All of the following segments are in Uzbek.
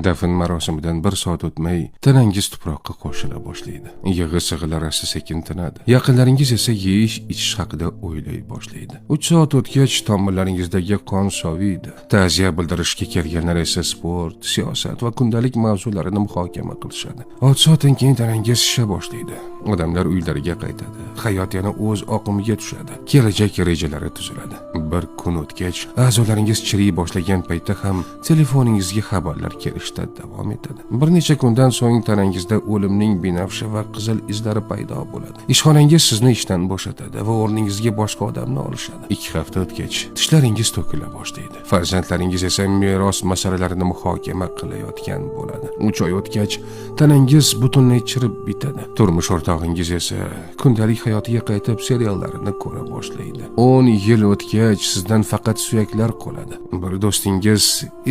Dafn marosimidan 1 soat o'tmay tanangiz tuproqqa qo'shila boshlaydi. Yig'i-sig'ilar asta sekin tinadi. Yaqinlaringiz esa yeyish-ichish haqida o'ylay boshlaydi. 3 soat o'tgach tomirlaringizdagi qon soviydi. Ta'ziya bildirishga kelganlar esa sport, siyosat va kundalik mavzularini muhokama qilishadi. 6 soatdan keyin tanangiz shisha boshlaydi. Odamlar uylariga qaytadi. Hayot yana o'z oqimiga tushadi. Kelajak rejalari tuziladi. Bir kun o'tgach, a'zolaringiz chiriy boshlagan paytda ham telefoningizga xabarlar kelishda davom etadi. Bir necha kundan so'ng tanangizda o'limning binafsha va qizil izlari paydo bo'ladi. Ishxonangiz sizni ishdan bo'shatadi va o'rningizga boshqa odamni olishadi. 2 hafta o'tgach, tishlaringiz to'kila boshlaydi. Farzandlaringiz esa meros masalalarini muhokama qilayotgan bo'ladi. 3 oy o'tgach, tanangiz butunlay chirib bitadi. Turmush o'rtog'ingiz esa kundalik hayotiga qaytib seriallarini ko'ra boshlaydi. 10 yil o'tgach, sizdan faqat suyaklar qoladi. Bir do'stingiz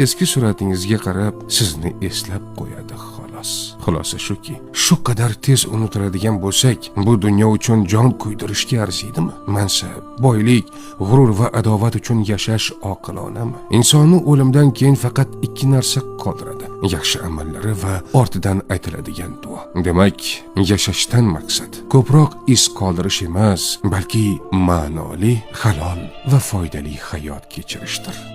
eski suratingizga qarab sizni eslab qo'yadi xolos. Xulosa shuki, shu qadar tez unutiladigan bo'lsak, bu dunyo uchun jon kuydirishga arziydimi? Mansab, boylik, g'urur va adovat uchun yashash oqilonami? Insonni o'limdan keyin faqat 2 narsa qoldiradi: yaxshi amallari va ortidan aytiladigan duo. Demak, yashashdan maqsad ko'proq iz qoldirish emas, balki ma'noli, halol va foydali hayot kechirishdir.